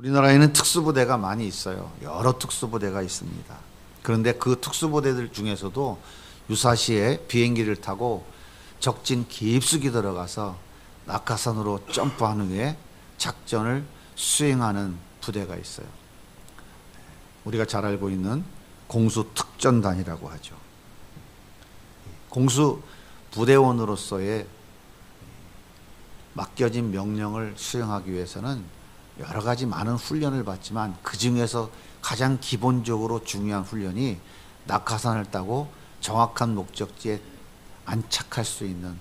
우리나라에는 특수부대가 많이 있어요. 여러 특수부대가 있습니다. 그런데 그 특수부대들 중에서도 유사시에 비행기를 타고 적진 깊숙이 들어가서 낙하산으로 점프한 후에 작전을 수행하는 부대가 있어요. 우리가 잘 알고 있는 공수특전단이라고 하죠. 공수부대원으로서의 맡겨진 명령을 수행하기 위해서는 여러 가지 많은 훈련을 받지만 그 중에서 가장 기본적으로 중요한 훈련이 낙하산을 타고 정확한 목적지에 안착할 수 있는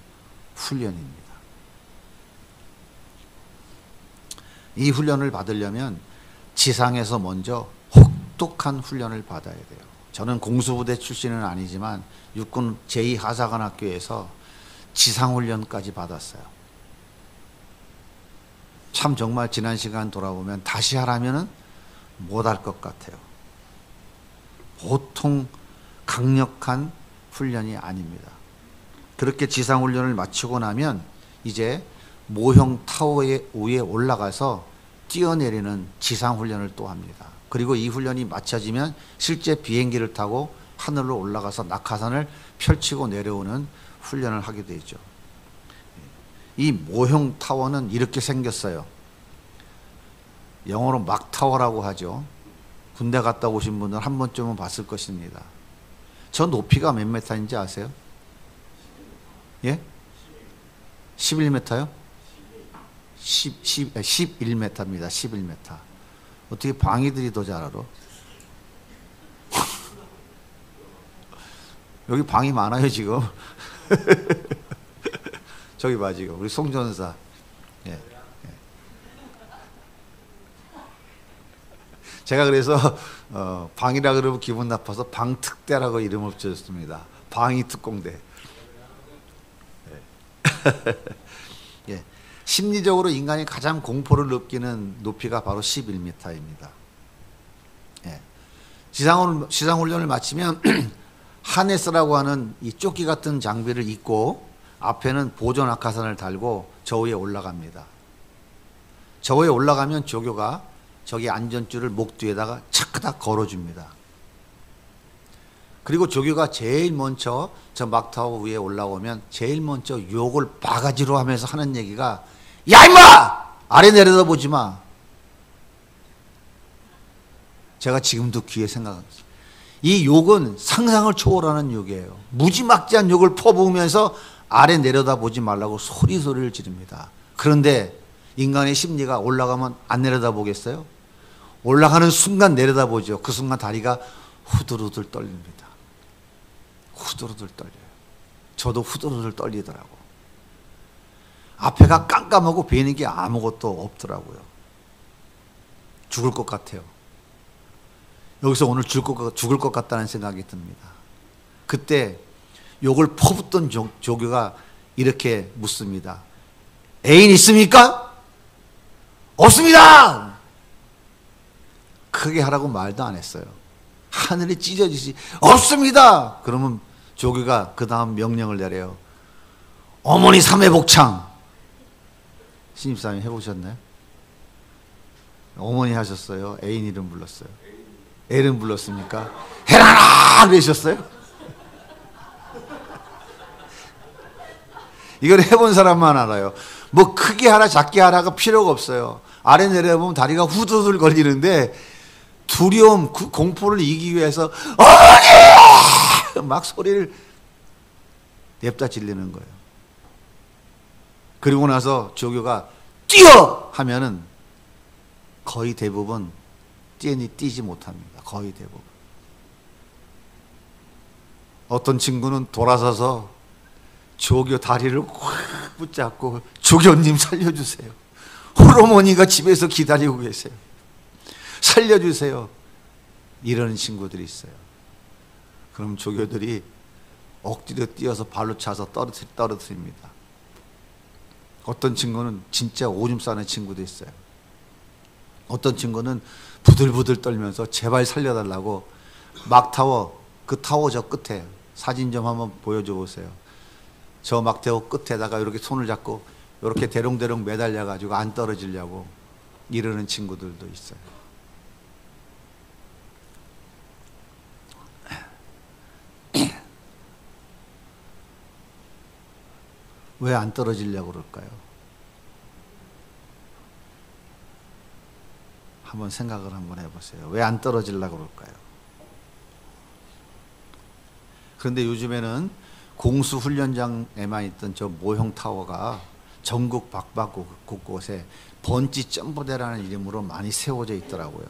훈련입니다. 이 훈련을 받으려면 지상에서 먼저 혹독한 훈련을 받아야 돼요. 저는 공수부대 출신은 아니지만 육군 제2하사관학교에서 지상훈련까지 받았어요. 참 정말 지난 시간 돌아보면 다시 하라면 못할 것 같아요. 보통 강력한 훈련이 아닙니다. 그렇게 지상훈련을 마치고 나면 이제 모형 타워 위에 올라가서 뛰어내리는 지상훈련을 또 합니다. 그리고 이 훈련이 마쳐지면 실제 비행기를 타고 하늘로 올라가서 낙하산을 펼치고 내려오는 훈련을 하게 되죠. 이 모형 타워는 이렇게 생겼어요. 영어로 막타워라고 하죠. 군대 갔다 오신 분들 한 번쯤은 봤을 것입니다. 저 높이가 몇 메타인지 아세요? 예? 11m요? 11m입니다. 11m. 어떻게 방위들이 더 잘 알아? 여기 방이 많아요 지금. 저기 봐 지금 우리 송전사. 예. 제가 그래서 방이라 그러면 기분 나빠서 방특대라고 이름을 붙였습니다. 방위 특공대. 예. 심리적으로 인간이 가장 공포를 느끼는 높이가 바로 11m입니다. 예. 지상훈련을 마치면 하네스라고 하는 이 조끼 같은 장비를 입고 앞에는 보조 낙하산을 달고 저 위에 올라갑니다. 저 위에 올라가면 조교가 저기 안전줄을 목 뒤에다가 차크닥 걸어줍니다. 그리고 조교가 제일 먼저 저 막타워 위에 올라오면 제일 먼저 욕을 바가지로 하면서 하는 얘기가 야 임마! 아래 내려다보지 마. 제가 지금도 귀에 생각합니다. 이 욕은 상상을 초월하는 욕이에요. 무지막지한 욕을 퍼부으면서 아래 내려다보지 말라고 소리를 지릅니다. 그런데 인간의 심리가 올라가면 안 내려다보겠어요? 올라가는 순간 내려다보죠. 그 순간 다리가 후들후들 떨립니다. 후들후들 떨려요. 저도 후들후들 떨리더라고. 앞에가 깜깜하고 보이는 게 아무것도 없더라고요. 죽을 것 같아요. 여기서 오늘 죽을 것 같다는 생각이 듭니다. 그때 욕을 퍼붓던 조교가 이렇게 묻습니다. 애인 있습니까? 없습니다! 크게 하라고 말도 안 했어요. 하늘이 찢어지지 없습니다! 그러면 조교가 그 다음 명령을 내려요. 어머니 삼회복창. 신입사님 해보셨나요? 어머니 하셨어요? 애인 이름 불렀어요? 애 이름 불렀습니까? 해라라! 그러셨어요? 이걸 해본 사람만 알아요. 뭐 크게 하라 작게 하라가 필요가 없어요. 아래 내려보면 다리가 후두들 걸리는데 두려움, 그 공포를 이기기 위해서 어머니! 막 소리를 냅다 질리는 거예요. 그리고 나서 조교가 뛰어! 하면은 거의 대부분 뛰지 못합니다. 거의 대부분. 어떤 친구는 돌아서서 조교 다리를 확 붙잡고 조교님 살려주세요. 홀어머니가 집에서 기다리고 계세요. 살려주세요. 이러는 친구들이 있어요. 그럼 조교들이 억지로 뛰어서 발로 차서 떨어뜨립니다. 어떤 친구는 진짜 오줌 싸는 친구도 있어요. 어떤 친구는 부들부들 떨면서 제발 살려달라고 막타워, 그 타워 저 끝에 사진 좀 한번 보여줘 보세요. 저 막타워 끝에다가 이렇게 손을 잡고 이렇게 대롱대롱 매달려가지고 안 떨어지려고 이러는 친구들도 있어요. 왜 안 떨어지려고 그럴까요? 한번 생각을 한번 해보세요. 왜 안 떨어지려고 그럴까요? 그런데 요즘에는 공수훈련장에만 있던 저 모형 타워가 전국 곳곳에 번지 점프대라는 이름으로 많이 세워져 있더라고요.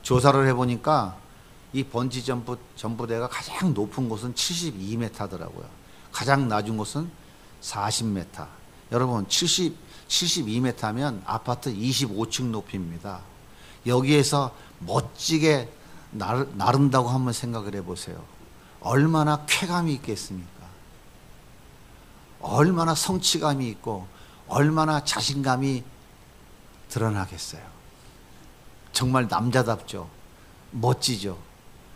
조사를 해보니까 이 번지 점프대가 가장 높은 곳은 72m더라고요. 가장 낮은 곳은 40m. 여러분 72m면 아파트 25층 높이입니다. 여기에서 멋지게 나른다고 한번 생각을 해보세요. 얼마나 쾌감이 있겠습니까? 얼마나 성취감이 있고 얼마나 자신감이 드러나겠어요. 정말 남자답죠. 멋지죠.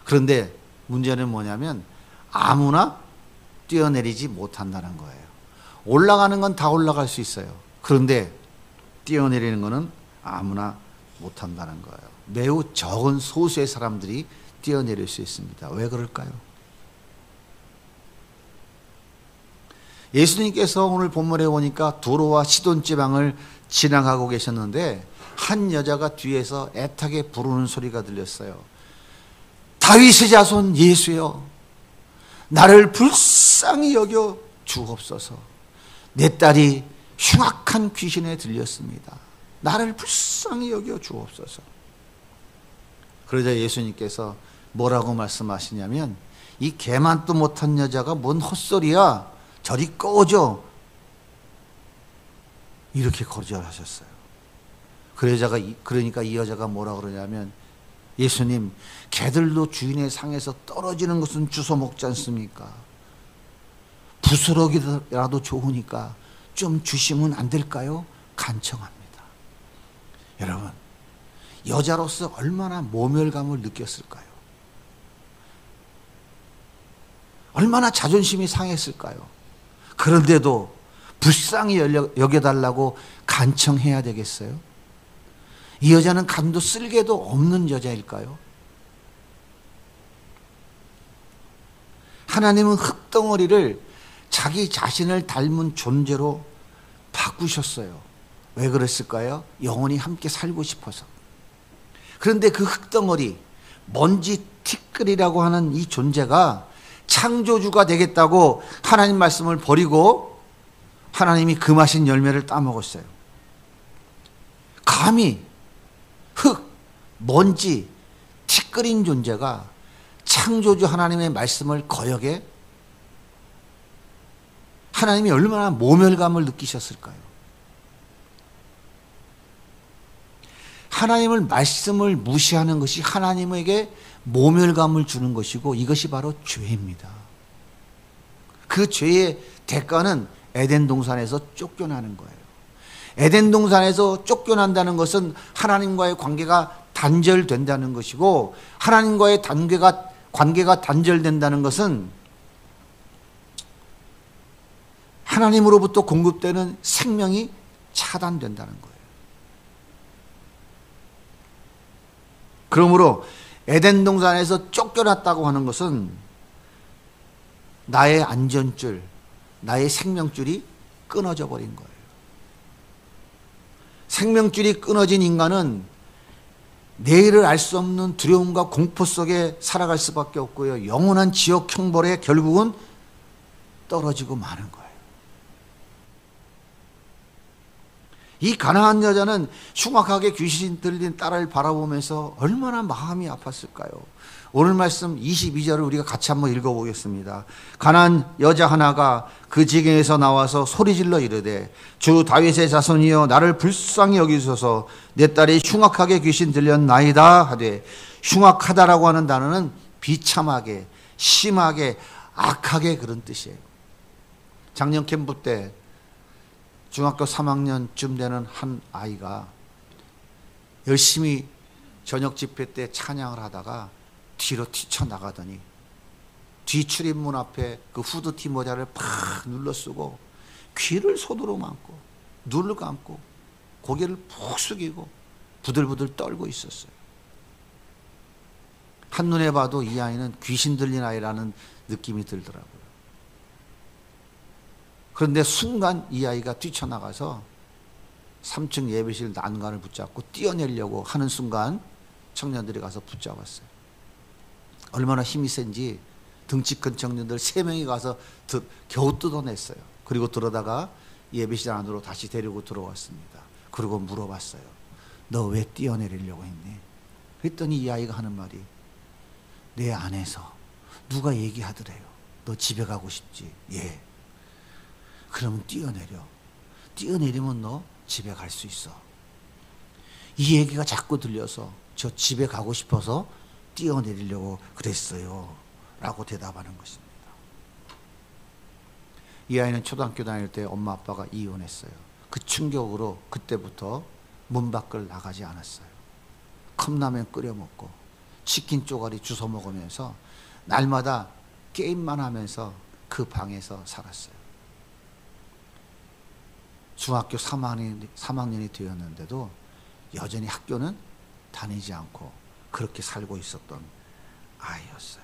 그런데 문제는 뭐냐면 아무나 뛰어내리지 못한다는 거예요. 올라가는 건 다 올라갈 수 있어요. 그런데 뛰어내리는 거는 아무나 못한다는 거예요. 매우 적은 소수의 사람들이 뛰어내릴 수 있습니다. 왜 그럴까요? 예수님께서 오늘 본문에 보니까 두로와 시돈 지방을 지나가고 계셨는데 한 여자가 뒤에서 애타게 부르는 소리가 들렸어요. 다윗의 자손 예수여, 나를 불쌍히 여겨 주옵소서. 내 딸이 흉악한 귀신에 들렸습니다. 나를 불쌍히 여겨 주옵소서. 그러자 예수님께서 뭐라고 말씀하시냐면, 이 개만도 못한 여자가 뭔 헛소리야, 저리 꺼져, 이렇게 거절하셨어요. 그러니까 이 여자가 뭐라 그러냐면, 예수님, 개들도 주인의 상에서 떨어지는 것은 주워 먹지 않습니까? 부스러기라도 좋으니까 좀 주시면 안 될까요? 간청합니다. 여러분, 여자로서 얼마나 모멸감을 느꼈을까요? 얼마나 자존심이 상했을까요? 그런데도 불쌍히 여겨달라고 간청해야 되겠어요? 이 여자는 간도 쓸개도 없는 여자일까요? 하나님은 흙덩어리를 자기 자신을 닮은 존재로 바꾸셨어요. 왜 그랬을까요? 영원히 함께 살고 싶어서. 그런데 그 흙덩어리, 먼지 티끌이라고 하는 이 존재가 창조주가 되겠다고 하나님 말씀을 버리고 하나님이 금하신 열매를 따먹었어요. 감히 흙, 먼지, 티끌인 존재가 창조주 하나님의 말씀을 거역해? 하나님이 얼마나 모멸감을 느끼셨을까요? 하나님을 말씀을 무시하는 것이 하나님에게 모멸감을 주는 것이고, 이것이 바로 죄입니다. 그 죄의 대가는 에덴 동산에서 쫓겨나는 거예요. 에덴 동산에서 쫓겨난다는 것은 하나님과의 관계가 단절된다는 것이고, 하나님과의 관계가 단절된다는 것은 하나님으로부터 공급되는 생명이 차단된다는 거예요. 그러므로 에덴 동산에서 쫓겨났다고 하는 것은 나의 안전줄, 나의 생명줄이 끊어져 버린 거예요. 생명줄이 끊어진 인간은 내일을 알 수 없는 두려움과 공포 속에 살아갈 수밖에 없고요. 영원한 지옥 형벌에 결국은 떨어지고 마는 거예요. 이 가난한 여자는 흉악하게 귀신 들린 딸을 바라보면서 얼마나 마음이 아팠을까요? 오늘 말씀 22절을 우리가 같이 한번 읽어보겠습니다. 가난한 여자 하나가 그 지경에서 나와서 소리질러 이르되, 주 다윗의 자손이여, 나를 불쌍히 여기소서. 내 딸이 흉악하게 귀신 들렸나이다 하되, 흉악하다라고 하는 단어는 비참하게, 심하게, 악하게, 그런 뜻이에요. 작년 캠프 때 중학교 3학년쯤 되는 한 아이가 열심히 저녁 집회 때 찬양을 하다가 뒤로 뛰쳐나가더니 뒤 출입문 앞에 그 후드티 모자를 팍 눌러 쓰고 귀를 손으로 막고 눈을 감고 고개를 푹 숙이고 부들부들 떨고 있었어요. 한눈에 봐도 이 아이는 귀신 들린 아이라는 느낌이 들더라고요. 그런데 순간 이 아이가 뛰쳐나가서 3층 예배실 난간을 붙잡고 뛰어내려고 하는 순간 청년들이 가서 붙잡았어요. 얼마나 힘이 센지 등치 큰 청년들 3명이 가서 겨우 뜯어냈어요. 그리고 들어다가 예배실 안으로 다시 데리고 들어왔습니다. 그리고 물어봤어요. 너 왜 뛰어내리려고 했니? 그랬더니 이 아이가 하는 말이, 내 안에서 누가 얘기하더래요. 너 집에 가고 싶지? 예. 그러면 뛰어내려. 뛰어내리면 너 집에 갈 수 있어. 이 얘기가 자꾸 들려서 저 집에 가고 싶어서 뛰어내리려고 그랬어요. 라고 대답하는 것입니다. 이 아이는 초등학교 다닐 때 엄마 아빠가 이혼했어요. 그 충격으로 그때부터 문 밖을 나가지 않았어요. 컵라면 끓여 먹고 치킨 쪼가리 주워 먹으면서 날마다 게임만 하면서 그 방에서 살았어요. 중학교 3학년이 되었는데도 여전히 학교는 다니지 않고 그렇게 살고 있었던 아이였어요.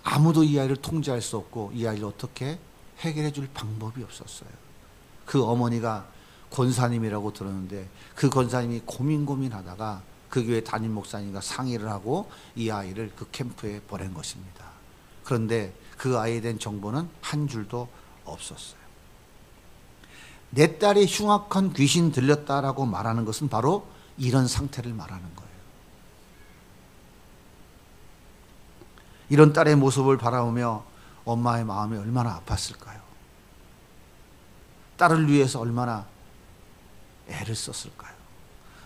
아무도 이 아이를 통제할 수 없고 이 아이를 어떻게 해결해 줄 방법이 없었어요. 그 어머니가 권사님이라고 들었는데 그 권사님이 고민하다가 그 교회 담임 목사님과 상의를 하고 이 아이를 그 캠프에 보낸 것입니다. 그런데 그 아이에 대한 정보는 한 줄도 없었어요. 내 딸이 흉악한 귀신 들렸다라고 말하는 것은 바로 이런 상태를 말하는 거예요. 이런 딸의 모습을 바라보며 엄마의 마음이 얼마나 아팠을까요? 딸을 위해서 얼마나 애를 썼을까요?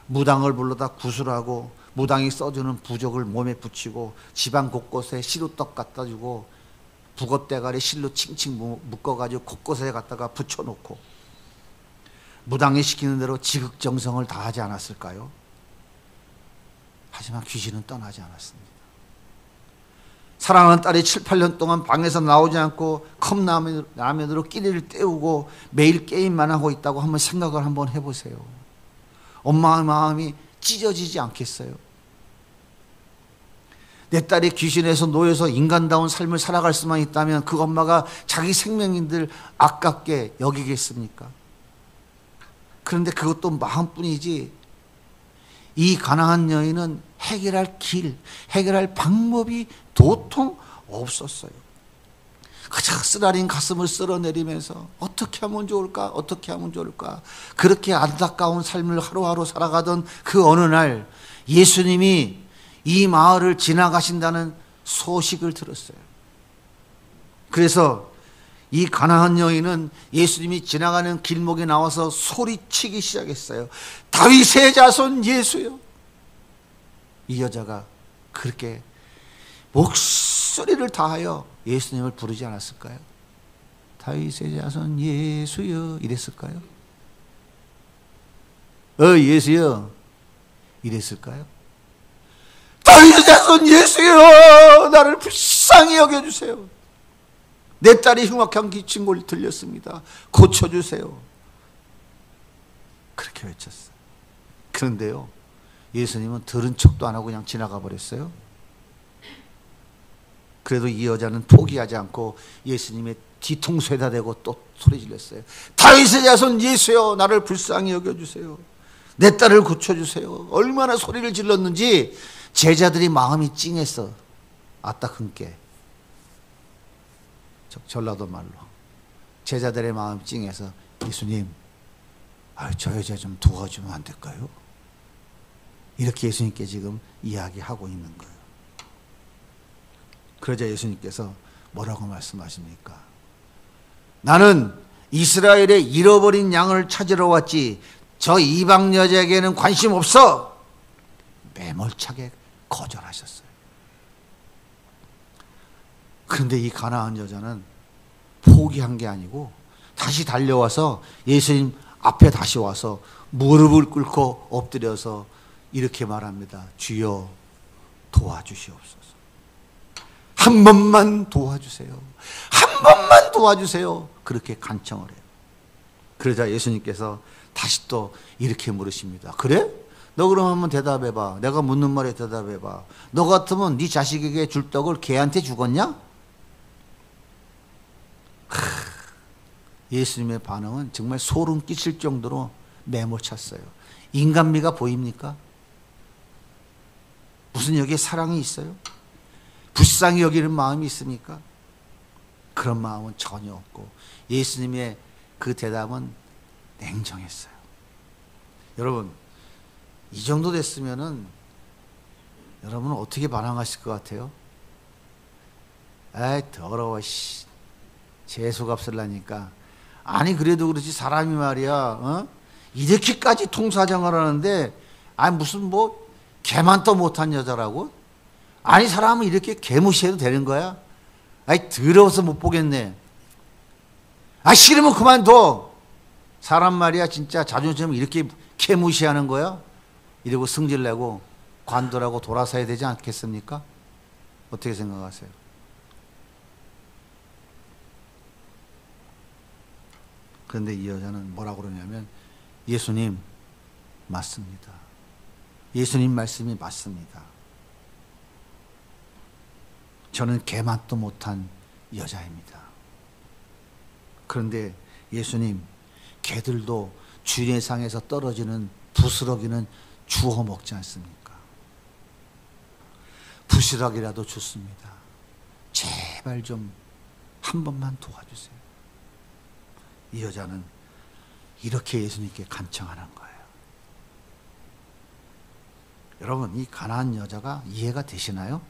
무당을 불러다 구슬하고 무당이 써주는 부적을 몸에 붙이고 집안 곳곳에 시루떡 갖다 주고 북엇대가리 실로 칭칭 묶어가지고 곳곳에 갖다가 붙여놓고 무당이 시키는 대로 지극정성을 다하지 않았을까요? 하지만 귀신은 떠나지 않았습니다. 사랑하는 딸이 7, 8년 동안 방에서 나오지 않고 컵라면으로 끼니를 때우고 매일 게임만 하고 있다고 한번 생각을 한번 해보세요. 엄마의 마음이 찢어지지 않겠어요? 내 딸이 귀신에서 놓여서 인간다운 삶을 살아갈 수만 있다면 그 엄마가 자기 생명인들 아깝게 여기겠습니까? 그런데 그것도 마음뿐이지 이 가난한 여인은 해결할 길, 해결할 방법이 도통 없었어요. 그저 쓰라린 가슴을 쓸어내리면서 어떻게 하면 좋을까? 어떻게 하면 좋을까? 그렇게 안타까운 삶을 하루하루 살아가던 그 어느 날 예수님이 이 마을을 지나가신다는 소식을 들었어요. 그래서 이 가난한 여인은 예수님이 지나가는 길목에 나와서 소리치기 시작했어요. 다윗의 자손 예수여. 이 여자가 그렇게 목소리를 다하여 예수님을 부르지 않았을까요? 다윗의 자손 예수여 이랬을까요? 예수여 이랬을까요? 다윗의 자손 예수여 나를 불쌍히 여겨주세요. 내 딸이 흉악한 기침을 들렸습니다. 고쳐주세요. 그렇게 외쳤어요. 그런데요 예수님은 들은 척도 안 하고 그냥 지나가 버렸어요. 그래도 이 여자는 포기하지 않고 예수님의 뒤통수에다 대고 또 소리 질렀어요. 다윗의 자손 예수여 나를 불쌍히 여겨주세요. 내 딸을 고쳐주세요. 얼마나 소리를 질렀는지 제자들이 마음이 찡했어. 아따 큰게 전라도 말로 제자들의 마음 찡해서 예수님 저 여자 좀 도와주면 안 될까요? 이렇게 예수님께 지금 이야기하고 있는 거예요. 그러자 예수님께서 뭐라고 말씀하십니까? 나는 이스라엘의 잃어버린 양을 찾으러 왔지 저 이방 여자에게는 관심 없어. 매몰차게 거절하셨어요. 그런데 이 가나안 여자는 포기한 게 아니고 다시 달려와서 예수님 앞에 다시 와서 무릎을 꿇고 엎드려서 이렇게 말합니다. 주여 도와주시옵소서. 한 번만 도와주세요. 한 번만 도와주세요. 그렇게 간청을 해요. 그러자 예수님께서 다시 또 이렇게 물으십니다. 그래? 너 그럼 한번 대답해봐. 내가 묻는 말에 대답해봐. 너 같으면 네 자식에게 줄 떡을 개한테 주겠냐? 예수님의 반응은 정말 소름 끼칠 정도로 매몰찼어요. 인간미가 보입니까? 무슨 여기에 사랑이 있어요? 불쌍히 여기는 마음이 있습니까? 그런 마음은 전혀 없고 예수님의 그 대답은 냉정했어요. 여러분, 이 정도 됐으면은 여러분은 어떻게 반항하실 것 같아요? 에이 더러워 씨, 재수값을 나니까. 아니 그래도 그렇지 사람이 말이야 이렇게까지 통사정을 하는데 아니 무슨 뭐 개만도 못한 여자라고? 아니 사람은 이렇게 개무시해도 되는 거야? 아이 더러워서 못 보겠네. 아 싫으면 그만둬. 사람 말이야 진짜 자존심을 이렇게 개무시하는 거야? 이러고 승질내고 관두라고 돌아서야 되지 않겠습니까? 어떻게 생각하세요? 그런데 이 여자는 뭐라고 그러냐면 예수님 맞습니다. 예수님 말씀이 맞습니다. 저는 개맛도 못한 여자입니다. 그런데 예수님, 개들도 주인의 상에서 떨어지는 부스러기는 주워 먹지 않습니까? 부스러기라도 좋습니다. 제발 좀 한 번만 도와주세요. 이 여자는 이렇게 예수님께 간청하는 거예요. 여러분, 이 가난한 여자가 이해가 되시나요?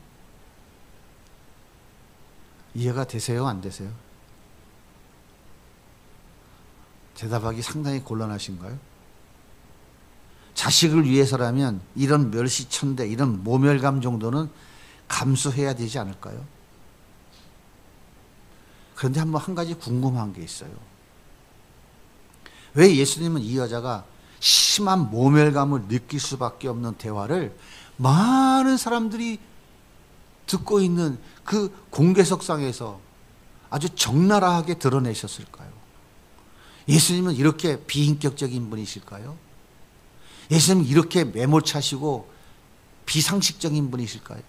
이해가 되세요? 안 되세요? 대답하기 상당히 곤란하신가요? 자식을 위해서라면 이런 멸시천대, 이런 모멸감 정도는 감수해야 되지 않을까요? 그런데 한 가지 궁금한 게 있어요. 왜 예수님은 이 여자가 심한 모멸감을 느낄 수밖에 없는 대화를 많은 사람들이 듣고 있는 그 공개석상에서 아주 적나라하게 드러내셨을까요? 예수님은 이렇게 비인격적인 분이실까요? 예수님은 이렇게 매몰차시고 비상식적인 분이실까요?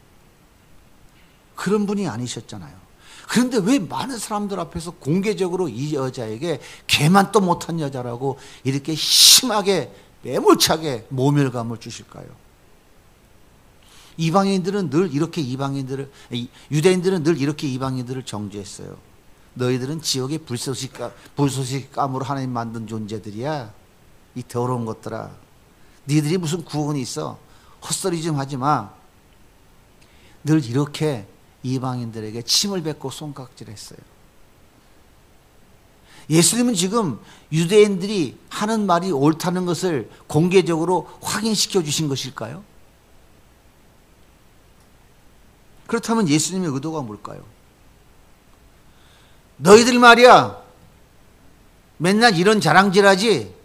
그런 분이 아니셨잖아요. 그런데 왜 많은 사람들 앞에서 공개적으로 이 여자에게 개만도 못한 여자라고 이렇게 심하게 매몰차게 모멸감을 주실까요? 이방인들은 늘 이렇게 유대인들은 늘 이렇게 이방인들을 정죄했어요. 너희들은 지옥의 불쏘시감으로 하나님 만든 존재들이야. 이 더러운 것들아. 너희들이 무슨 구원이 있어? 헛소리 좀 하지 마. 늘 이렇게 이방인들에게 침을 뱉고 손깍질했어요. 예수님은 지금 유대인들이 하는 말이 옳다는 것을 공개적으로 확인시켜 주신 것일까요? 그렇다면 예수님의 의도가 뭘까요? 너희들 말이야 맨날 이런 자랑질하지?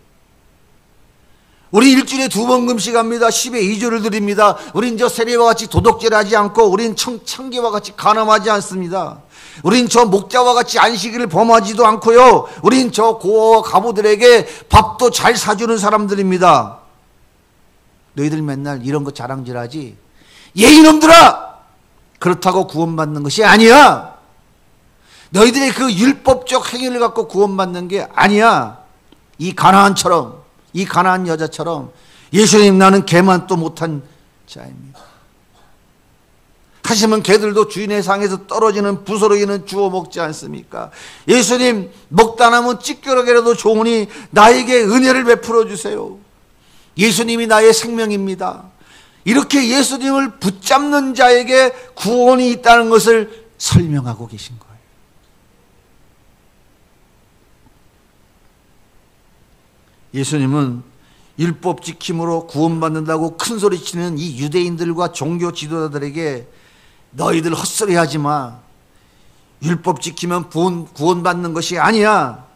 우리 일주일에 2번 금식합니다. 10에 2조를 드립니다. 우린 저 세리와 같이 도덕질하지 않고 우린 청개와 같이 간음하지 않습니다. 우린 저 목자와 같이 안식일을 범하지도 않고요. 우린 저 고아와 가부들에게 밥도 잘 사주는 사람들입니다. 너희들 맨날 이런 거 자랑질하지? 이놈들아! 그렇다고 구원받는 것이 아니야. 너희들의 그 율법적 행위를 갖고 구원받는 게 아니야. 이 가나안처럼, 이 가나안 여자처럼 예수님 나는 개만도 못한 자입니다. 하시면 개들도 주인의 상에서 떨어지는 부스러기는 주워 먹지 않습니까? 예수님 먹다 남은 찌끄러기라도 좋으니 나에게 은혜를 베풀어 주세요. 예수님이 나의 생명입니다. 이렇게 예수님을 붙잡는 자에게 구원이 있다는 것을 설명하고 계신 거예요. 예수님은 율법 지킴으로 구원받는다고 큰소리치는 이 유대인들과 종교 지도자들에게 너희들 헛소리하지 마. 율법 지키면 구원받는 것이 아니야.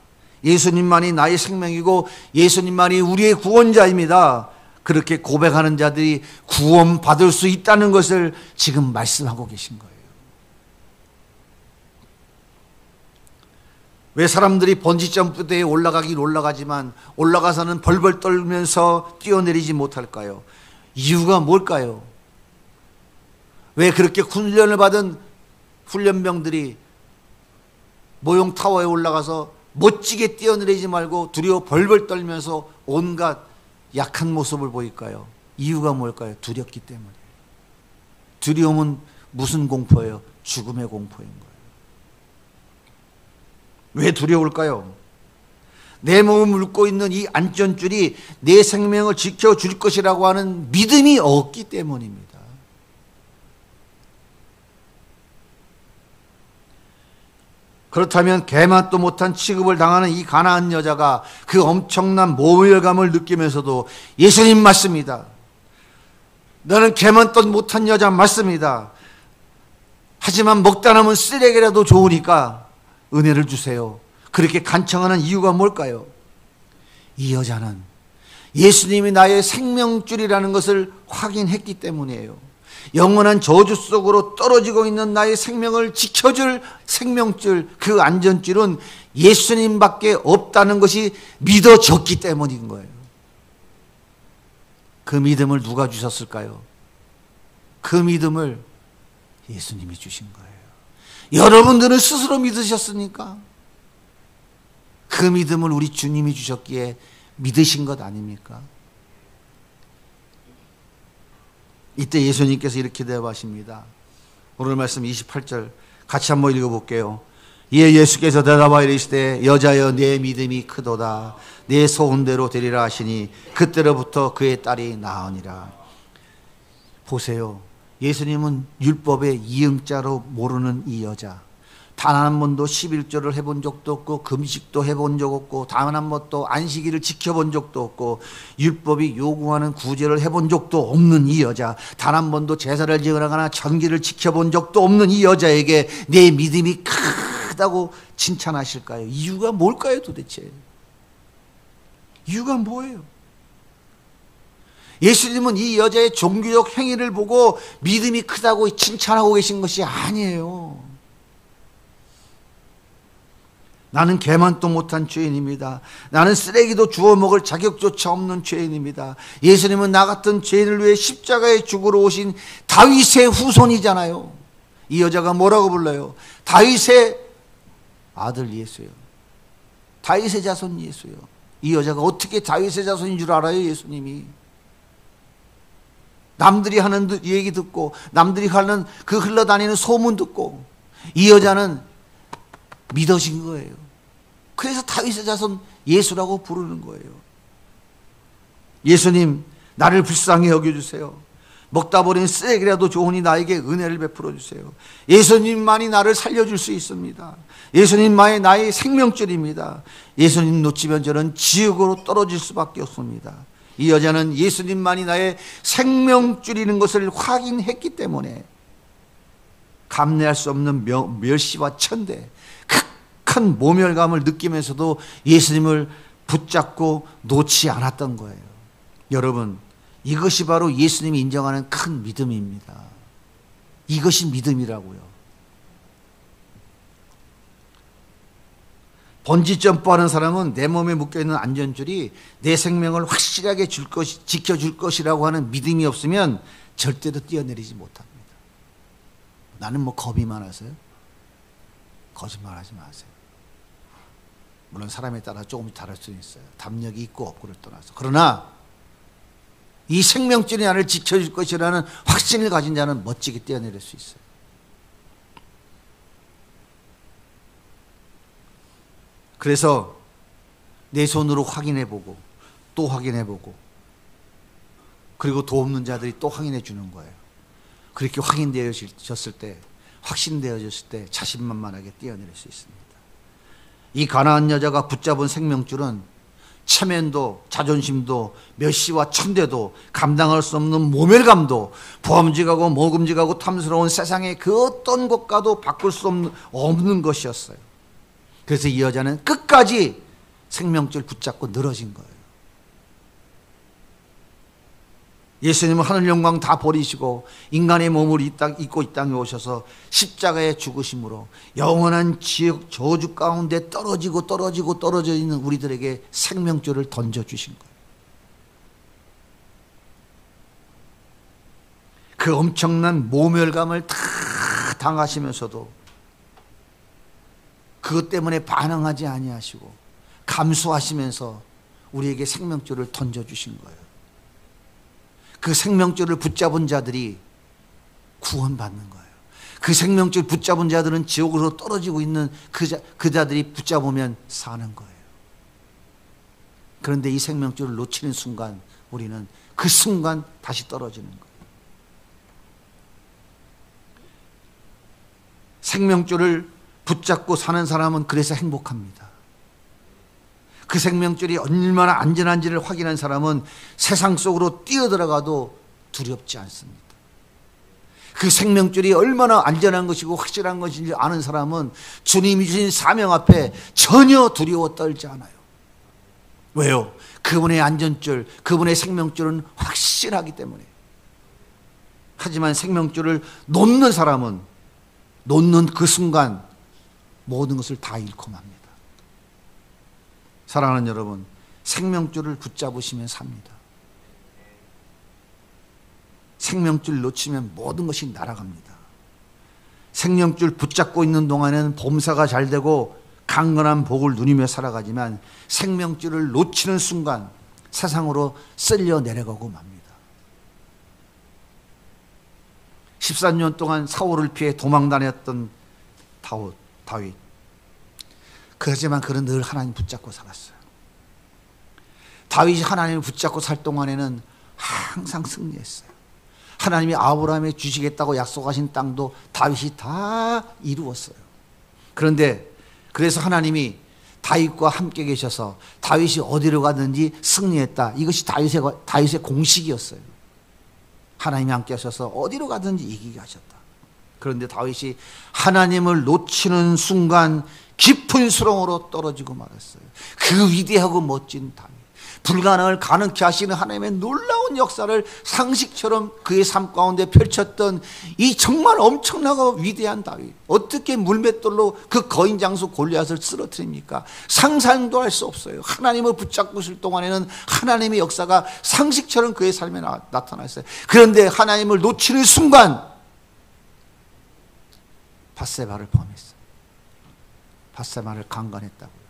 예수님만이 나의 생명이고 예수님만이 우리의 구원자입니다. 그렇게 고백하는 자들이 구원받을 수 있다는 것을 지금 말씀하고 계신 거예요. 왜 사람들이 번지점프대에 올라가긴 올라가지만 올라가서는 벌벌 떨면서 뛰어내리지 못할까요? 이유가 뭘까요? 왜 그렇게 훈련을 받은 훈련병들이 모형 타워에 올라가서 멋지게 뛰어내리지 말고 두려워 벌벌 떨면서 온갖 약한 모습을 보일까요? 이유가 뭘까요? 두렵기 때문에. 두려움은 무슨 공포예요? 죽음의 공포인 거예요. 왜 두려울까요? 내 몸을 묶고 있는 이 안전줄이 내 생명을 지켜줄 것이라고 하는 믿음이 없기 때문입니다. 그렇다면 개맛도 못한 취급을 당하는 이 가나안 여자가 그 엄청난 모멸감을 느끼면서도 예수님 맞습니다. 너는 개맛도 못한 여자 맞습니다. 하지만 먹다 남은 쓰레기라도 좋으니까 은혜를 주세요. 그렇게 간청하는 이유가 뭘까요? 이 여자는 예수님이 나의 생명줄이라는 것을 확인했기 때문이에요. 영원한 저주 속으로 떨어지고 있는 나의 생명을 지켜줄 생명줄, 그 안전줄은 예수님밖에 없다는 것이 믿어졌기 때문인 거예요. 그 믿음을 누가 주셨을까요? 그 믿음을 예수님이 주신 거예요. 여러분들은 스스로 믿으셨습니까? 그 믿음을 우리 주님이 주셨기에 믿으신 것 아닙니까? 이때 예수님께서 이렇게 대답하십니다. 오늘 말씀 28절 같이 한번 읽어볼게요. 이에 예수께서 대답하여 이르시되 여자여 내 믿음이 크도다. 내 소원대로 되리라 하시니 그때로부터 그의 딸이 나으니라. 보세요. 예수님은 율법의 이응자로 모르는 이 여자, 단 한 번도 11조를 해본 적도 없고 금식도 해본 적 없고 단 한 번도 안식일을 지켜본 적도 없고 율법이 요구하는 구제를 해본 적도 없는 이 여자, 단 한 번도 제사를 지어나가나 전기를 지켜본 적도 없는 이 여자에게 내 믿음이 크다고 칭찬하실까요? 이유가 뭘까요 도대체? 이유가 뭐예요? 예수님은 이 여자의 종교적 행위를 보고 믿음이 크다고 칭찬하고 계신 것이 아니에요. 나는 개만도 못한 죄인입니다. 나는 쓰레기도 주워 먹을 자격조차 없는 죄인입니다. 예수님은 나 같은 죄인을 위해 십자가에 죽으러 오신 다윗의 후손이잖아요. 이 여자가 뭐라고 불러요? 다윗의 아들 예수요. 다윗의 자손 예수요. 이 여자가 어떻게 다윗의 자손인 줄 알아요? 예수님이. 남들이 하는 얘기 듣고 남들이 하는 그 흘러다니는 소문 듣고 이 여자는 믿어진 거예요. 그래서 다윗의 자손 예수라고 부르는 거예요. 예수님, 나를 불쌍히 여겨주세요. 먹다 버린 쓰레기라도 좋으니 나에게 은혜를 베풀어 주세요. 예수님만이 나를 살려줄 수 있습니다. 예수님만이 나의 생명줄입니다. 예수님 놓치면 저는 지옥으로 떨어질 수밖에 없습니다. 이 여자는 예수님만이 나의 생명줄이는 것을 확인했기 때문에 감내할 수 없는 멸시와 천대, 큰 모멸감을 느끼면서도 예수님을 붙잡고 놓지 않았던 거예요. 여러분, 이것이 바로 예수님이 인정하는 큰 믿음입니다. 이것이 믿음이라고요. 번지 점프하는 사람은 내 몸에 묶여있는 안전줄이 내 생명을 확실하게 지켜줄 것이라고 하는 믿음이 없으면 절대로 뛰어내리지 못합니다. 나는 뭐 겁이 많아서요? 거짓말하지 마세요. 물론 사람에 따라 조금 다를 수 있어요. 담력이 있고 없고를 떠나서. 그러나 이 생명줄이 나를 지켜줄 것이라는 확신을 가진 자는 멋지게 뛰어내릴 수 있어요. 그래서 내 손으로 확인해보고 또 확인해보고 그리고 도움는 자들이 또 확인해 주는 거예요. 그렇게 확인되어졌을 때, 확신되어졌을 때 자신만만하게 뛰어내릴 수 있습니다. 이 가나안 여자가 붙잡은 생명줄은 체면도 자존심도 멸시와 천대도 감당할 수 없는 모멸감도 범죄하고 모금직하고 탐스러운 세상의 그 어떤 것과도 바꿀 수 없는 것이었어요. 그래서 이 여자는 끝까지 생명줄 붙잡고 늘어진 거예요. 예수님은 하늘 영광 다 버리시고 인간의 몸을 입고 이 땅에 오셔서 십자가에 죽으심으로 영원한 지옥 저주 가운데 떨어져 있는 우리들에게 생명줄을 던져주신 거예요. 그 엄청난 모멸감을 다 당하시면서도 그것 때문에 반응하지 아니하시고 감수하시면서 우리에게 생명줄을 던져주신 거예요. 그 생명줄을 붙잡은 자들이 구원받는 거예요. 그 생명줄 붙잡은 자들은 지옥으로 떨어지고 있는 그 자들이 붙잡으면 사는 거예요. 그런데 이 생명줄을 놓치는 순간 우리는 그 순간 다시 떨어지는 거예요. 생명줄을 붙잡고 사는 사람은 그래서 행복합니다. 그 생명줄이 얼마나 안전한지를 확인한 사람은 세상 속으로 뛰어들어가도 두렵지 않습니다. 그 생명줄이 얼마나 안전한 것이고 확실한 것인지 아는 사람은 주님이 주신 사명 앞에 전혀 두려워 떨지 않아요. 왜요? 그분의 안전줄, 그분의 생명줄은 확실하기 때문에. 하지만 생명줄을 놓는 사람은 놓는 그 순간 모든 것을 다 잃고 맙니다. 사랑하는 여러분, 생명줄을 붙잡으시면 삽니다. 생명줄 놓치면 모든 것이 날아갑니다. 생명줄 붙잡고 있는 동안에는 범사가 잘 되고 강건한 복을 누리며 살아가지만 생명줄을 놓치는 순간 세상으로 쓸려 내려가고 맙니다. 14년 동안 사울을 피해 도망다녔던 다윗. 그렇지만 그는 늘 하나님 붙잡고 살았어요. 다윗이 하나님을 붙잡고 살 동안에는 항상 승리했어요. 하나님이 아브라함에 주시겠다고 약속하신 땅도 다윗이 다 이루었어요. 그런데 그래서 하나님이 다윗과 함께 계셔서 다윗이 어디로 가든지 승리했다. 이것이 다윗의 공식이었어요. 하나님이 함께 하셔서 어디로 가든지 이기게 하셨다. 그런데 다윗이 하나님을 놓치는 순간 깊은 수렁으로 떨어지고 말았어요. 그 위대하고 멋진 다윗, 불가능을 가능케 하시는 하나님의 놀라운 역사를 상식처럼 그의 삶 가운데 펼쳤던 이 정말 엄청나고 위대한 다윗, 어떻게 물맷돌로 그 거인 장수 골리앗을 쓰러뜨립니까? 상상도 할 수 없어요. 하나님을 붙잡고 있을 동안에는 하나님의 역사가 상식처럼 그의 삶에 나타났어요. 그런데 하나님을 놓치는 순간 밧세바를 범했어요. 밧세바를 강간했다고요.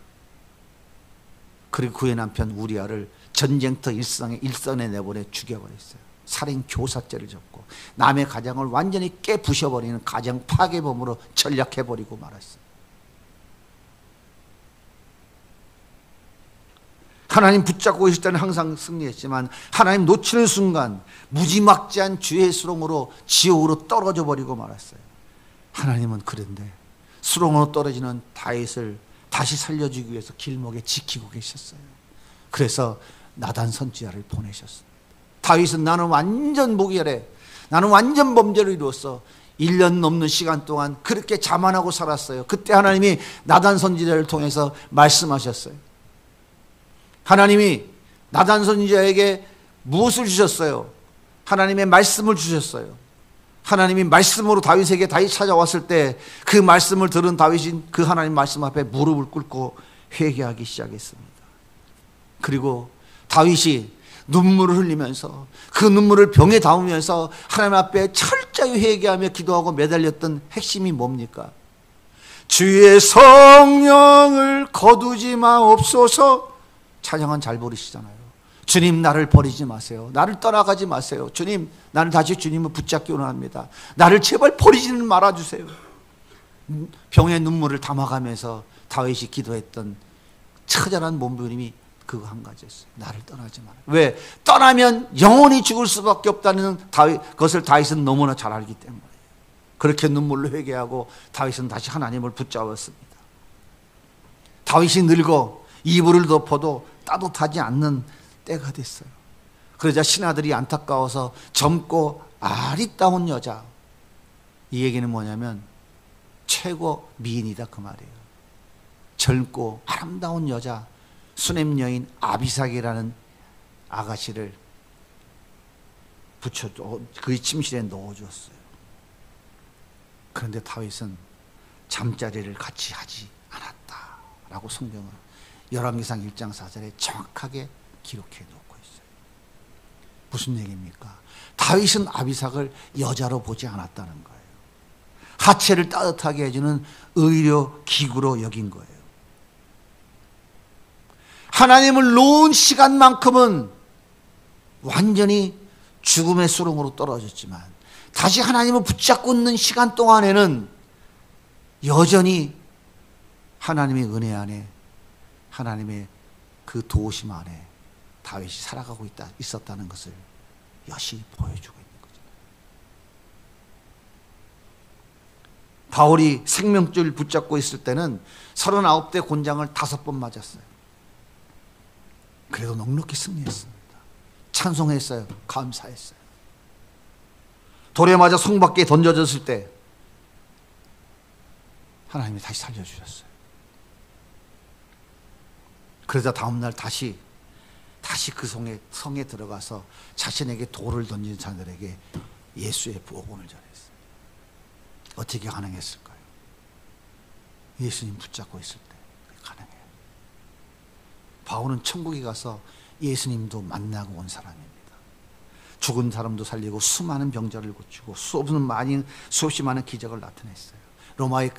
그리고 그의 남편 우리아를 전쟁터 일선에 내보내 죽여버렸어요. 살인 교사죄를 졌고 남의 가정을 완전히 깨부셔버리는 가정 파괴범으로 전락해버리고 말았어요. 하나님 붙잡고 있을 때는 항상 승리했지만 하나님 놓치는 순간 무지막지한 주의 수렁으로 지옥으로 떨어져 버리고 말았어요. 하나님은 그런데 수렁으로 떨어지는 다윗을 다시 살려주기 위해서 길목에 지키고 계셨어요. 그래서 나단 선지자를 보내셨습니다. 다윗은 나는 완전 무결해, 나는 완전 범죄를 이루었어. 1년 넘는 시간 동안 그렇게 자만하고 살았어요. 그때 하나님이 나단 선지자를 통해서 말씀하셨어요. 하나님이 나단 선지자에게 무엇을 주셨어요? 하나님의 말씀을 주셨어요. 하나님이 말씀으로 다윗에게 다시 찾아왔을 때 그 말씀을 들은 다윗이 그 하나님 말씀 앞에 무릎을 꿇고 회개하기 시작했습니다. 그리고 다윗이 눈물을 흘리면서 그 눈물을 병에 담으면서 하나님 앞에 철저히 회개하며 기도하고 매달렸던 핵심이 뭡니까? 주의 성령을 거두지 마옵소서. 찬양은 잘 부르시잖아요. 주님, 나를 버리지 마세요. 나를 떠나가지 마세요. 주님, 나는 다시 주님을 붙잡기 원합니다. 나를 제발 버리지는 말아주세요. 병의 눈물을 담아가면서 다윗이 기도했던 처절한 몸부림이 그거 한 가지였어요. 나를 떠나지 마라. 왜? 떠나면 영원히 죽을 수밖에 없다는 것을 다윗은 너무나 잘 알기 때문에 그렇게 눈물로 회개하고 다윗은 다시 하나님을 붙잡았습니다. 다윗이 늙어 이불을 덮어도 따뜻하지 않는 때가 됐어요. 그러자 신하들이 안타까워서 젊고 아리따운 여자, 이 얘기는 뭐냐면 최고 미인이다 그 말이에요. 젊고 아름다운 여자 수냄 여인 아비삭이라는 아가씨를 붙여 그의 침실에 넣어주었어요. 그런데 다윗은 잠자리를 같이 하지 않았다라고 성경은 열왕기상 1장 4절에 정확하게 기록해 놓고 있어요. 무슨 얘기입니까? 다윗은 아비삭을 여자로 보지 않았다는 거예요. 하체를 따뜻하게 해주는 의료 기구로 여긴 거예요. 하나님을 놓은 시간만큼은 완전히 죽음의 수렁으로 떨어졌지만 다시 하나님을 붙잡고 있는 시간 동안에는 여전히 하나님의 은혜 안에, 하나님의 그 도우심 안에 다윗이 살아가고 있었다는 것을 여실히 보여주고 있는 거죠. 바울이 생명줄 붙잡고 있을 때는 39대 곤장을 5번 맞았어요. 그래도 넉넉히 승리했습니다. 찬송했어요. 감사했어요. 돌에 맞아 성 밖에 던져졌을 때 하나님이 다시 살려주셨어요. 그러자 다음날 다시 그 성에 들어가서 자신에게 돌을 던진 자들에게 예수의 복음을 전했어요. 어떻게 가능했을까요? 예수님 붙잡고 있을 때 가능해요. 바울은 천국에 가서 예수님도 만나고 온 사람입니다. 죽은 사람도 살리고 수많은 병자를 고치고 수없이 많은 기적을 나타냈어요. 로마의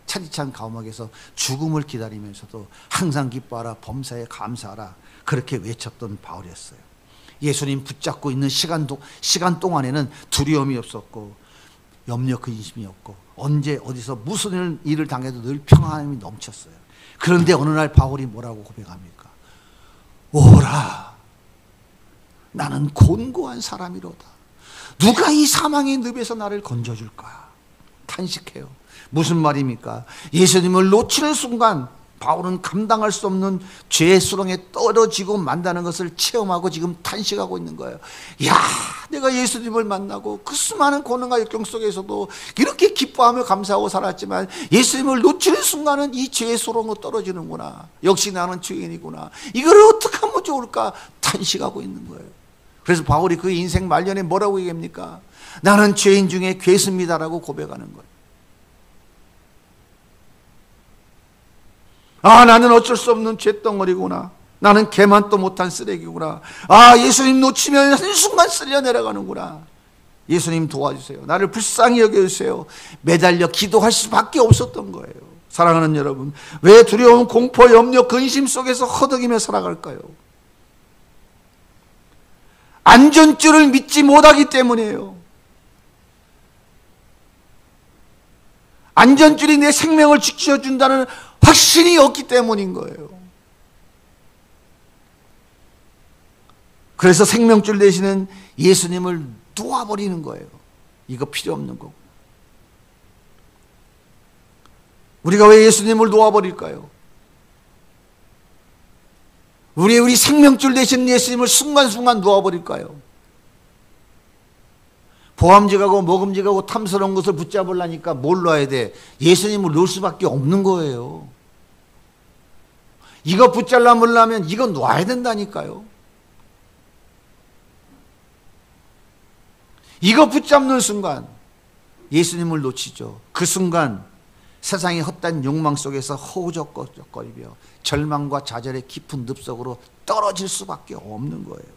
차디찬 감옥에서 죽음을 기다리면서도 항상 기뻐하라, 범사에 감사하라, 그렇게 외쳤던 바울이었어요. 예수님 붙잡고 있는 시간 동안에는 두려움이 없었고 염려 근심이 없고 언제 어디서 무슨 일을 당해도 늘 평안함이 넘쳤어요. 그런데 어느 날 바울이 뭐라고 고백합니까? 오라, 나는 곤고한 사람이로다. 누가 이 사망의 늪에서 나를 건져줄까? 탄식해요. 무슨 말입니까? 예수님을 놓치는 순간 바울은 감당할 수 없는 죄의 수렁에 떨어지고 만다는 것을 체험하고 지금 탄식하고 있는 거예요. 야, 내가 예수님을 만나고 그 수많은 고난과 역경 속에서도 이렇게 기뻐하며 감사하고 살았지만 예수님을 놓치는 순간은 이 죄의 수렁으로 떨어지는구나. 역시 나는 죄인이구나. 이걸 어떻게 하면 좋을까? 탄식하고 있는 거예요. 그래서 바울이 그 인생 말년에 뭐라고 얘기합니까? 나는 죄인 중에 괴수입니다라고 고백하는 거예요. 아, 나는 어쩔 수 없는 죄덩어리구나. 나는 개만도 못한 쓰레기구나. 아, 예수님 놓치면 한순간 쓸려 내려가는구나. 예수님 도와주세요. 나를 불쌍히 여겨주세요. 매달려 기도할 수밖에 없었던 거예요. 사랑하는 여러분, 왜 두려움, 공포, 염려, 근심 속에서 허덕이며 살아갈까요? 안전줄을 믿지 못하기 때문이에요. 안전줄이 내 생명을 지켜준다는 확신이 없기 때문인 거예요. 그래서 생명줄 대신은 예수님을 놓아버리는 거예요. 이거 필요 없는 거고. 우리가 왜 예수님을 놓아버릴까요? 우리 생명줄 대신 예수님을 순간순간 놓아버릴까요? 보암직하고 먹음직하고 탐스러운 것을 붙잡으려니까 뭘 놔야 돼? 예수님을 놓을 수밖에 없는 거예요. 이거 붙잡으려면 이거 놔야 된다니까요. 이거 붙잡는 순간 예수님을 놓치죠. 그 순간 세상의 헛된 욕망 속에서 허우적거리며 절망과 좌절의 깊은 늪속으로 떨어질 수밖에 없는 거예요.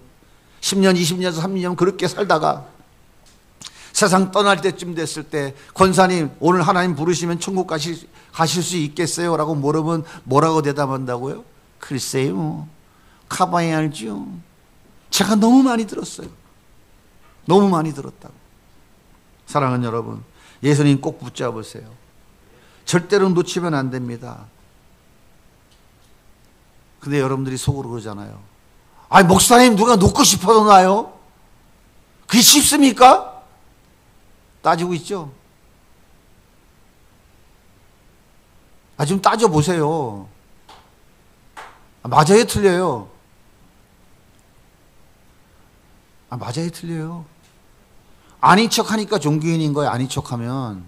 10년, 20년, 30년 그렇게 살다가 세상 떠날 때쯤 됐을 때 권사님 오늘 하나님 부르시면 천국 가실 수 있겠어요? 라고 물으면 뭐라고 대답한다고요? 글쎄요, 가봐야 알죠. 제가 너무 많이 들었어요. 너무 많이 들었다고. 사랑하는 여러분, 예수님 꼭 붙잡으세요. 절대로 놓치면 안 됩니다. 근데 여러분들이 속으로 그러잖아요. 아니 목사님 누가 놓고 싶어도 나요? 그게 쉽습니까? 따지고 있죠? 좀 따져보세요. 맞아요, 틀려요? 맞아요, 틀려요? 아닌 척 하니까 종교인인 거예요. 아닌 척 하면.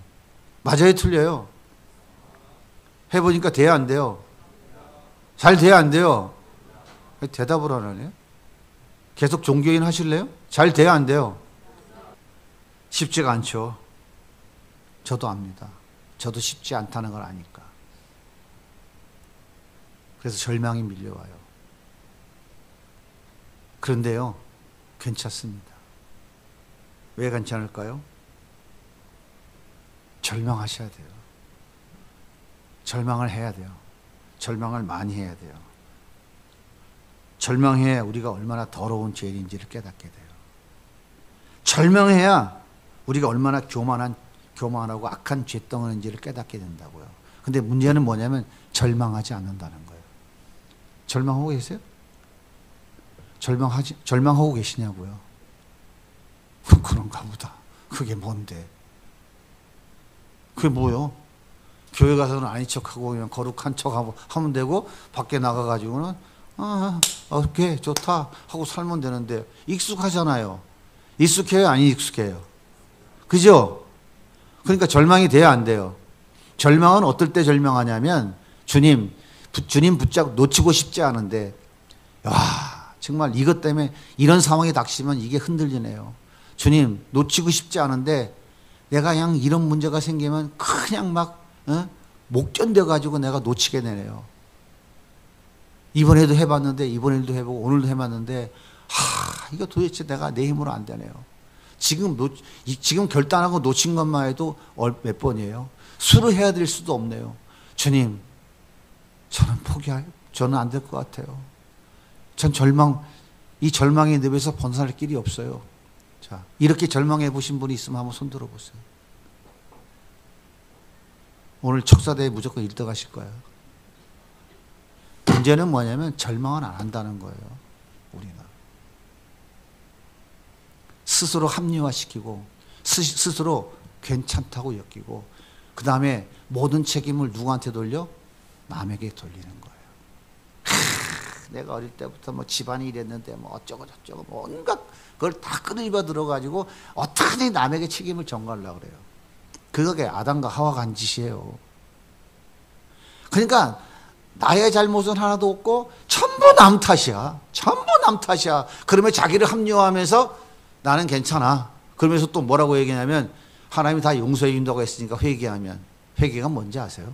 맞아요, 틀려요? 해보니까 돼요, 안 돼요? 잘 돼요, 안 돼요? 대답을 안 하네요? 계속 종교인 하실래요? 잘 돼요, 안 돼요? 쉽지가 않죠. 저도 압니다. 저도 쉽지 않다는 걸 아니까. 그래서 절망이 밀려와요. 그런데요, 괜찮습니다. 왜 괜찮을까요? 절망하셔야 돼요. 절망을 해야 돼요. 절망을 많이 해야 돼요. 절망해야 우리가 얼마나 더러운 죄인인지를 깨닫게 돼요. 절망해야 우리가 얼마나 교만하고 악한 죄덩어리인지를 깨닫게 된다고요. 근데 문제는 뭐냐면 절망하지 않는다는 거예요. 절망하고 계세요? 절망하고 계시냐고요? 그런가 보다. 그게 뭔데? 그게 뭐요? 교회 가서는 아닌 척하고 그냥 거룩한 척하고 하면 되고 밖에 나가가지고는 오케이 좋다 하고 살면 되는데 익숙하잖아요. 익숙해요? 안 익숙해요? 그죠? 그러니까 절망이 돼야 안 돼요. 절망은 어떨 때 절망하냐면 주님 붙잡고 놓치고 싶지 않은데 정말 이것 때문에 이런 상황이 닥치면 이게 흔들리네요. 주님 놓치고 싶지 않은데 내가 그냥 이런 문제가 생기면 그냥 막 못 견뎌가지고 내가 놓치게 되네요. 이번에도 해봤는데 이번에도 해보고 오늘도 해봤는데 이거 도대체 내가 내 힘으로 안 되네요. 지금 결단하고 놓친 것만 해도 몇 번이에요. 술을 해야 될 수도 없네요. 주님 저는 안 될 것 같아요. 전 이 절망의 늪에서 벗어날 길이 없어요. 자, 이렇게 절망해 보신 분이 있으면 한번 손 들어 보세요. 오늘 척사대에 무조건 1등 하실 거예요. 문제는 뭐냐면 절망은 안 한다는 거예요. 우리는 스스로 합리화시키고 스스로 괜찮다고 여기고 그 다음에 모든 책임을 누구한테 돌려? 남에게 돌리는 거예요. 내가 어릴 때부터 뭐 집안이 이랬는데 뭐 어쩌고 저쩌고 뭐 온갖 그걸 다 끄집어 들어가지고 어떻게든 남에게 책임을 전가하려고 그래요. 그게 아담과 하와가 한 짓이에요. 그러니까 나의 잘못은 하나도 없고 전부 남 탓이야. 전부 남 탓이야. 그러면 자기를 합리화하면서 나는 괜찮아. 그러면서 또 뭐라고 얘기하냐면 하나님이 다 용서해 준다고 했으니까 회개하면. 회개가 뭔지 아세요?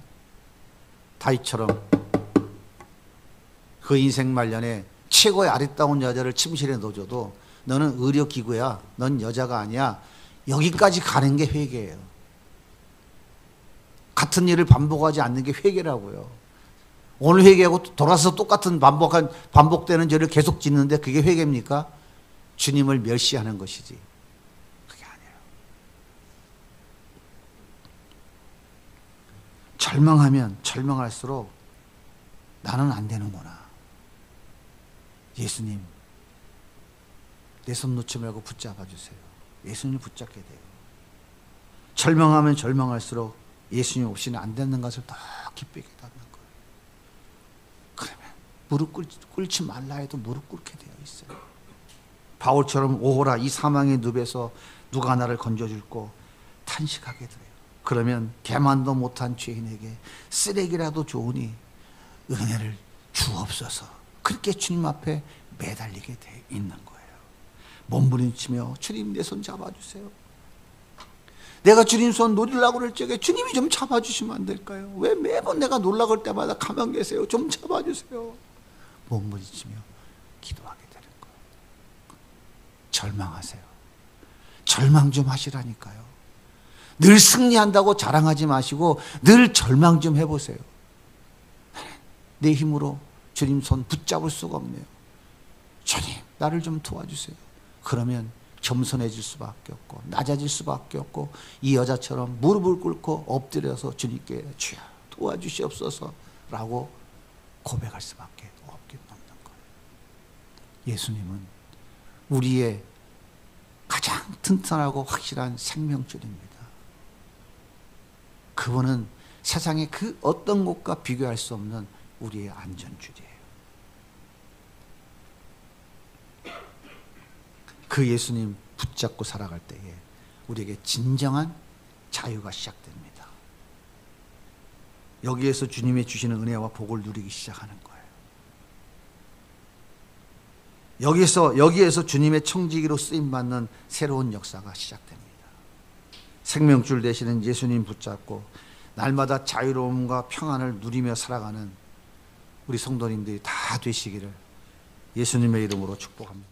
다윗처럼 그 인생 말년에 최고의 아리따운 여자를 침실에 넣어줘도 너는 의료기구야. 넌 여자가 아니야. 여기까지 가는 게 회개예요. 같은 일을 반복하지 않는 게 회개라고요. 오늘 회개하고 돌아서 똑같은 반복되는 죄를 계속 짓는데 그게 회개입니까? 주님을 멸시하는 것이지. 그게 아니에요. 절망하면 절망할수록 나는 안 되는구나. 예수님, 내 손 놓지 말고 붙잡아 주세요. 예수님을 붙잡게 돼요. 절망하면 절망할수록 예수님 없이는 안 되는 것을 더 깊이 깨닫는 거예요. 그러면 무릎 꿇지 말라 해도 무릎 꿇게 되어 있어요. 바울처럼 오호라 이 사망의 늪에서 누가 나를 건져줄꼬 탄식하게 돼요. 그러면 개만도 못한 죄인에게 쓰레기라도 좋으니 은혜를 주옵소서. 그렇게 주님 앞에 매달리게 돼 있는 거예요. 몸부림치며 주님 내 손 잡아주세요. 내가 주님 손 놓으려고 그럴 적에 주님이 좀 잡아주시면 안 될까요? 왜 매번 내가 놀라고 할 때마다 가만 계세요? 좀 잡아주세요. 몸부림치며 기도하게 되는 거예요. 절망하세요. 절망 좀 하시라니까요. 늘 승리한다고 자랑하지 마시고 늘 절망 좀 해보세요. 내 힘으로 주님 손 붙잡을 수가 없네요. 주님 나를 좀 도와주세요. 그러면 겸손해질 수밖에 없고 낮아질 수밖에 없고 이 여자처럼 무릎을 꿇고 엎드려서 주님께 주여 도와주시옵소서 라고 고백할 수밖에 없는 거예요. 예수님은 우리의 가장 튼튼하고 확실한 생명줄입니다. 그분은 세상의 그 어떤 곳과 비교할 수 없는 우리의 안전줄이에요. 그 예수님 붙잡고 살아갈 때에 우리에게 진정한 자유가 시작됩니다. 여기에서 주님이 주시는 은혜와 복을 누리기 시작하는 거예요. 여기에서 주님의 청지기로 쓰임받는 새로운 역사가 시작됩니다. 생명줄 되시는 예수님 붙잡고 날마다 자유로움과 평안을 누리며 살아가는 우리 성도님들이 다 되시기를 예수님의 이름으로 축복합니다.